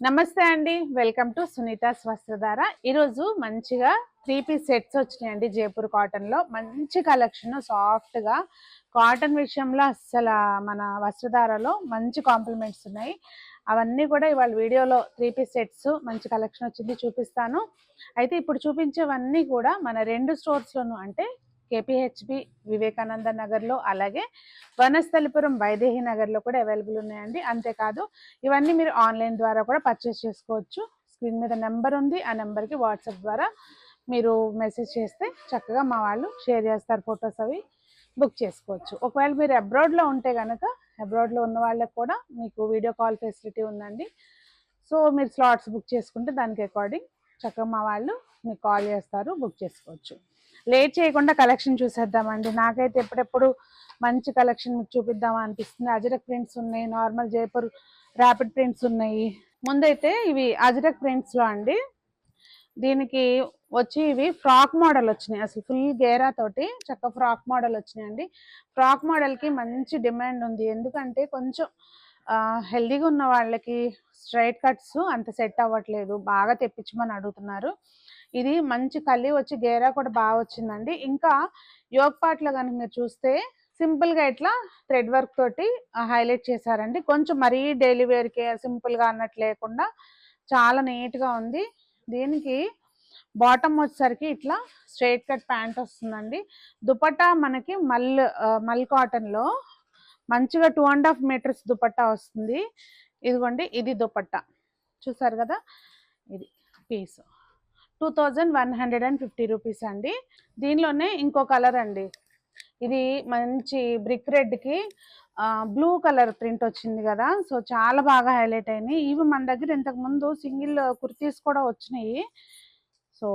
నమస్తే అండి. Welcome to Sunita's Vastradhara. ఈరోజు మంచిగా 3 పీస్ సెట్స్ వచ్చినాయండి. జైపూర్ కాటన్లో మంచి కలెక్షన్, సాఫ్ట్గా కాటన్ విషయంలో అస్సలు మన వస్త్రధారలో మంచి కాంప్లిమెంట్స్ ఉన్నాయి. అవన్నీ కూడా ఇవాళ వీడియోలో 3 పీస్ సెట్స్ మంచి కలెక్షన్ వచ్చింది, చూపిస్తాను. అయితే ఇప్పుడు చూపించేవన్నీ కూడా మన 2 స్టోర్స్లోను, అంటే కేపీహెచ్బి వివేకానంద నగర్లో, అలాగే వనస్థలిపురం వైదేహి నగర్లో కూడా అవైలబుల్ ఉన్నాయండి. అంతేకాదు ఇవన్నీ మీరు ఆన్లైన్ ద్వారా కూడా పర్చేస్ చేసుకోవచ్చు. స్క్రీన్ మీద నెంబర్ ఉంది, ఆ నెంబర్కి వాట్సాప్ ద్వారా మీరు మెసేజ్ చేస్తే చక్కగా మా వాళ్ళు షేర్ చేస్తారు ఫొటోస్, అవి బుక్ చేసుకోవచ్చు. ఒకవేళ మీరు అబ్రాడ్లో ఉంటే కనుక అబ్రాడ్లో ఉన్న వాళ్ళకి కూడా మీకు వీడియో కాల్ ఫెసిలిటీ ఉందండి. సో మీరు స్లాట్స్ బుక్ చేసుకుంటే దానికి అకార్డింగ్ చక్కగా మా వాళ్ళు మీకు కాల్ చేస్తారు, బుక్ చేసుకోవచ్చు. లేట్ చేయకుండా కలెక్షన్ చూసేద్దామండి. నాకైతే ఎప్పుడెప్పుడు మంచి కలెక్షన్ మీకు చూపిద్దామా అనిపిస్తుంది. అజరక్ ప్రింట్స్ ఉన్నాయి, నార్మల్ జైపూర్ ర్యాపిడ్ ప్రింట్స్ ఉన్నాయి. ముందైతే ఇవి అజరక్ ప్రింట్స్లో అండి. దీనికి వచ్చి ఇవి ఫ్రాక్ మోడల్ వచ్చినాయి. అసలు ఫుల్ గేరా తోటి చక్క ఫ్రాక్ మోడల్ వచ్చినాయండి. ఫ్రాక్ మోడల్కి మంచి డిమాండ్ ఉంది. ఎందుకంటే కొంచెం హెల్దీగా ఉన్న వాళ్ళకి స్ట్రైట్ కట్స్ అంత సెట్ అవ్వట్లేదు, బాగా తెప్పించమని అడుగుతున్నారు. ఇది మంచి కలి వచ్చి గేరా కూడా బాగా వచ్చిందండి. ఇంకా యోగ్ పార్ట్లో కనుక మీరు చూస్తే సింపుల్గా ఇట్లా థ్రెడ్ వర్క్ తోటి హైలైట్ చేశారండి. కొంచెం మరీ డైలీ వేర్కి సింపుల్గా అన్నట్టు లేకుండా చాలా నీట్గా ఉంది. దీనికి బాటమ్ వచ్చేసరికి ఇట్లా స్ట్రైట్ కట్ ప్యాంట్ వస్తుందండి. దుపట్టా మనకి మల్ కాటన్లో మంచిగా 2.5 మీటర్స్ దుపట్టా వస్తుంది. ఇదిగోండి, ఇది దుపట్టా చూసారు కదా. ఇది పీస్ 2150 రూపీస్ అండి. దీనిలోనే ఇంకో కలర్ అండి. ఇది మంచి బ్రిక్ రెడ్కి బ్లూ కలర్ ప్రింట్ వచ్చింది కదా. సో చాలా బాగా హైలైట్ అయినాయి. ఇవి మన దగ్గర ఇంతకుముందు సింగిల్ కుర్తీస్ కూడా వచ్చినాయి. సో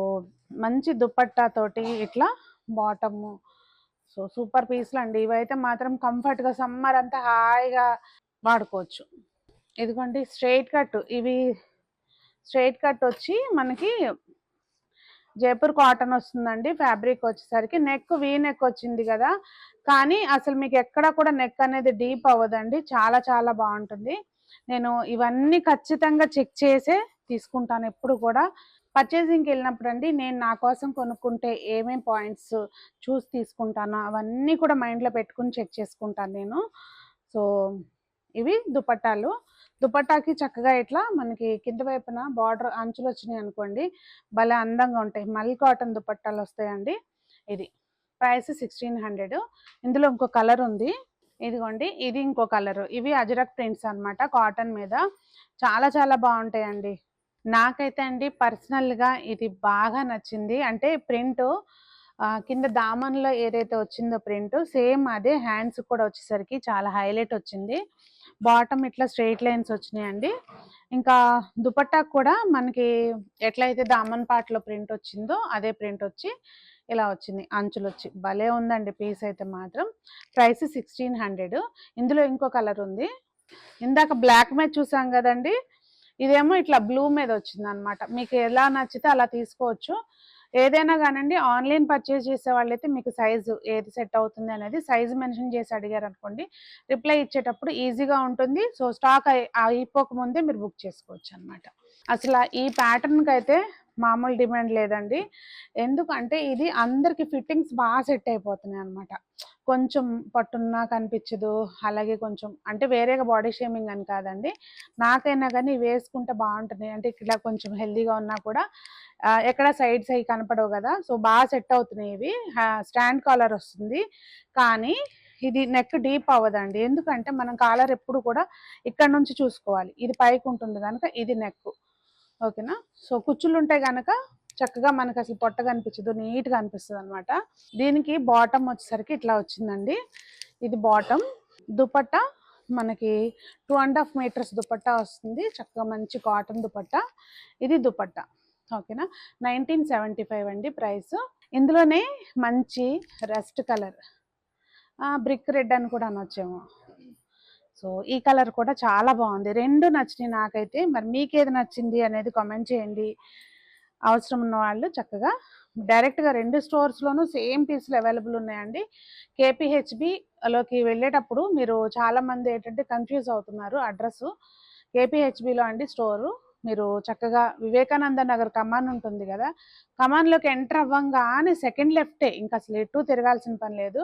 మంచి దుపట్టా తోటి ఇట్లా బాటము. సో సూపర్ పీస్లు అండి. ఇవైతే మాత్రం కంఫర్ట్గా సమ్మర్ అంతా హాయిగా వాడుకోవచ్చు. ఇదిగోండి స్ట్రైట్ కట్. ఇవి స్ట్రైట్ కట్ వచ్చి మనకి జైపూర్ కాటన్ వస్తుందండి. ఫ్యాబ్రిక్ వచ్చేసరికి నెక్ వీ నెక్ వచ్చింది కదా, కానీ అసలు మీకు ఎక్కడ కూడా నెక్ అనేది డీప్ అవ్వదండి. చాలా చాలా బాగుంటుంది. నేను ఇవన్నీ ఖచ్చితంగా చెక్ చేసే తీసుకుంటాను ఎప్పుడు కూడా. పర్చేసింగ్కి వెళ్ళినప్పుడు అండి, నేను నా కోసం కొనుక్కుంటే ఏమేం పాయింట్స్ చూసి తీసుకుంటానో అవన్నీ కూడా మైండ్లో పెట్టుకుని చెక్ చేసుకుంటాను నేను. సో ఇవి దుపట్టాలు. దుపట్టాకి చక్కగా ఇట్లా మనకి కింద వైపున బార్డర్ అంచులు వచ్చినాయి అనుకోండి, భలే అందంగా ఉంటాయి. మల్ కాటన్ దుపట్టాలు వస్తాయండి. ఇది ప్రైస్ 1600. ఇందులో ఇంకో కలర్ ఉంది, ఇదిగోండి, ఇది ఇంకో కలర్. ఇవి అజరక్ ప్రింట్స్ అనమాట, కాటన్ మీద చాలా చాలా బాగుంటాయండి. నాకైతే అండి పర్సనల్గా ఇది బాగా నచ్చింది. అంటే ప్రింట్ కింద దామన్లో ఏదైతే వచ్చిందో ప్రింట్, సేమ్ అదే హ్యాండ్స్ కూడా వచ్చేసరికి చాలా హైలైట్ వచ్చింది. బాటమ్ ఇట్లా స్ట్రైట్ లైన్స్ వచ్చినాయండి. ఇంకా దుపట్టా కూడా మనకి ఎట్లయితే దామన్ పార్ట్లో ప్రింట్ వచ్చిందో అదే ప్రింట్ వచ్చి ఇలా వచ్చింది, అంచులు వచ్చి భలే ఉందండి పీస్ అయితే మాత్రం. ప్రైస్ 1600. ఇందులో ఇంకో కలర్ ఉంది. ఇందాక బ్లాక్ మీద చూసాం కదండి, ఇదేమో ఇట్లా బ్లూ మీద వచ్చింది అనమాట. మీకు ఎలా నచ్చితే అలా తీసుకోవచ్చు. ఏదైనా కానండి, ఆన్లైన్ పర్చేస్ చేసే వాళ్ళైతే మీకు సైజు ఏది సెట్ అవుతుంది అనేది సైజు మెన్షన్ చేసి అడిగారు అనుకోండి, రిప్లై ఇచ్చేటప్పుడు ఈజీగా ఉంటుంది. సో స్టాక్ అయిపోకముందే మీరు బుక్ చేసుకోవచ్చు అనమాట. అసలు ఈ ప్యాటర్న్కి అయితే మామూలు డిమాండ్ లేదండి. ఎందుకంటే ఇది అందరికి ఫిట్టింగ్స్ బాగా సెట్ అయిపోతున్నాయి అనమాట. కొంచెం పట్టున్నా కనిపించదు, అలాగే కొంచెం అంటే వేరేగా బాడీ షేమింగ్ అని కాదండి, నాకైనా కానీ వేసుకుంటే బాగుంటుంది. అంటే ఇట్లా కొంచెం హెల్దీగా ఉన్నా కూడా ఎక్కడ సైడ్స్ అవి కనపడవు కదా. సో బాగా సెట్ అవుతున్నాయి ఇవి. స్టాండ్ కాలర్ వస్తుంది, కానీ ఇది నెక్ డీప్ అవ్వదండి. ఎందుకంటే మనం కాలర్ ఎప్పుడు కూడా ఇక్కడ నుంచి చూసుకోవాలి, ఇది పైకి ఉంటుంది కనుక ఇది నెక్, ఓకేనా. సో కుచ్చులు ఉంటాయి కనుక చక్కగా మనకు అసలు పొట్ట కనిపించదు, నీట్గా అనిపిస్తుంది అనమాట. దీనికి బాటమ్ వచ్చేసరికి ఇట్లా వచ్చిందండి. ఇది బాటమ్. దుపట్టా మనకి 2.5 మీటర్స్ దుపట్టా వస్తుంది, చక్కగా మంచి కాటన్ దుపట్టా. ఇది దుపట్టా, ఓకేనా. 1975 అండి ప్రైస్. ఇందులోనే మంచి రస్ట్ కలర్, బ్రిక్ రెడ్ అని కూడా అనొచ్చేమో. సో ఈ కలర్ కూడా చాలా బాగుంది. రెండు నచ్చినాయి నాకైతే. మరి మీకేది నచ్చింది అనేది కామెంట్ చేయండి. అవసరం ఉన్న వాళ్ళు చక్కగా డైరెక్ట్గా 2 స్టోర్స్లోనూ సేమ్ పీస్లు అవైలబుల్ ఉన్నాయండి. కేపీహెచ్బిలోకి వెళ్ళేటప్పుడు మీరు చాలామంది ఏంటంటే కన్ఫ్యూజ్ అవుతున్నారు. అడ్రస్ కేపీహెచ్బిలో అండి స్టోరు. మీరు చక్కగా వివేకానంద నగర్ కమాన్ ఉంటుంది కదా, కమాన్లోకి ఎంటర్ అవ్వంగానే సెకండ్ లెఫ్టే, ఇంకా అసలు ఎటు తిరగాల్సిన పని లేదు.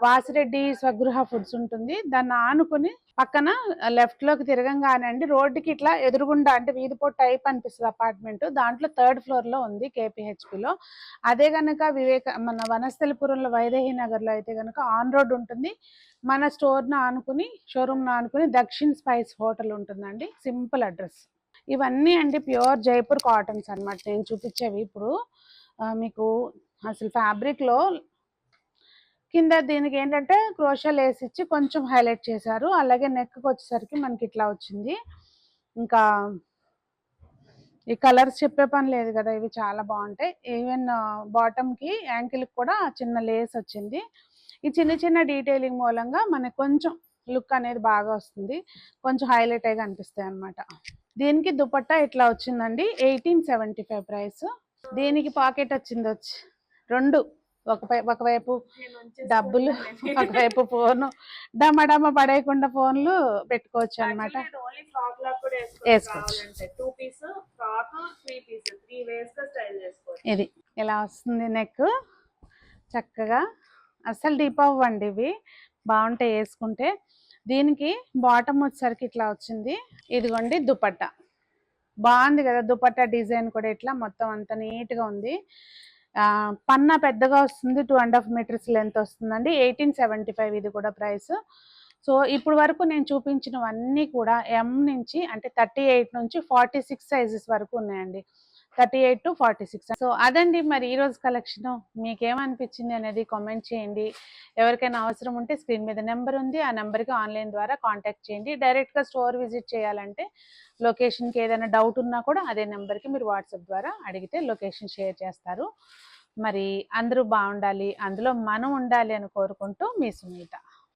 వాసిరెడ్డి స్వగృహ ఫుడ్స్ ఉంటుంది, దాన్ని ఆనుకుని పక్కన లెఫ్ట్లోకి తిరగంగానే అండి రోడ్డుకి ఇట్లా ఎదురుగుండా అంటే వీధిపోట్ టైప్ అనిపిస్తుంది అపార్ట్మెంట్, దాంట్లో 3rd ఫ్లోర్లో ఉంది కేపీహెచ్పిలో. అదే కనుక మన వనస్థలిపురంలో వైదేహి నగర్లో అయితే కనుక ఆన్ రోడ్ ఉంటుంది. మన స్టోర్ను ఆనుకుని షోరూమ్ను ఆనుకుని దక్షిణ్ స్పైస్ హోటల్ ఉంటుందండి. Simple address. ఇవన్నీ అండి ప్యూర్ జైపూర్ కాటన్స్ అనమాట నేను చూపించేవి. ఇప్పుడు మీకు అసలు ఫ్యాబ్రిక్లో కింద దీనికి ఏంటంటే క్రోషా లేస్ ఇచ్చి కొంచెం హైలైట్ చేశారు. అలాగే నెక్కి వచ్చేసరికి మనకి ఇట్లా వచ్చింది. ఇంకా ఈ కలర్స్ చెప్పే పని లేదు కదా, ఇవి చాలా బాగుంటాయి. ఈవెన్ బాటమ్కి యాంకిల్కి కూడా చిన్న లేస్ వచ్చింది. ఈ చిన్న చిన్న డీటెయిలింగ్ మూలంగా మనకు కొంచెం లుక్ అనేది బాగా వస్తుంది, కొంచెం హైలైట్ అయ్యి కనిపిస్తాయి అనమాట. దీనికి దుపట్టా ఇట్లా వచ్చిందండి, 1875 ప్రైస్. దీనికి పాకెట్ వచ్చింది రెండు, ఒకవైపు డబ్బులు ఒకవైపు ఫోను, డమ్మ పడేయకుండా ఫోన్లు పెట్టుకోవచ్చు అనమాట. ఇది ఇలా వస్తుంది నెక్, చక్కగా అస్సలు డీప్ అవ్వండి, ఇవి బాగుంటాయి వేసుకుంటే. దీనికి బాటమ్ వచ్చేసరికి ఇట్లా వచ్చింది. ఇదిగోండి దుపట్టా, బాగుంది కదా దుపట్టా డిజైన్ కూడా, ఇట్లా మొత్తం అంత నీట్గా ఉంది. పన్నా పెద్దగా వస్తుంది, 2.5 మీటర్స్ లెంత్ వస్తుందండి. 1875 ఇది కూడా ప్రైస్. సో ఇప్పుడు వరకు నేను చూపించినవన్నీ కూడా M నుంచి అంటే 38 నుంచి 46 సైజెస్ వరకు ఉన్నాయండి, 38 to 46. సో అదండి మరి ఈరోజు కలెక్షన్. మీకేమనిపించింది అనేది కామెంట్ చేయండి. ఎవరికైనా అవసరం ఉంటే స్క్రీన్ మీద నెంబర్ ఉంది, ఆ నెంబర్కి ఆన్లైన్ ద్వారా కాంటాక్ట్ చేయండి. డైరెక్ట్గా స్టోర్ విజిట్ చేయాలంటే లొకేషన్కి ఏదైనా డౌట్ ఉన్నా కూడా అదే నెంబర్కి మీరు వాట్సాప్ ద్వారా అడిగితే లొకేషన్ షేర్ చేస్తారు. మరి అందరూ బాగుండాలి, అందులో మనం ఉండాలి అని కోరుకుంటూ మీ సునీత.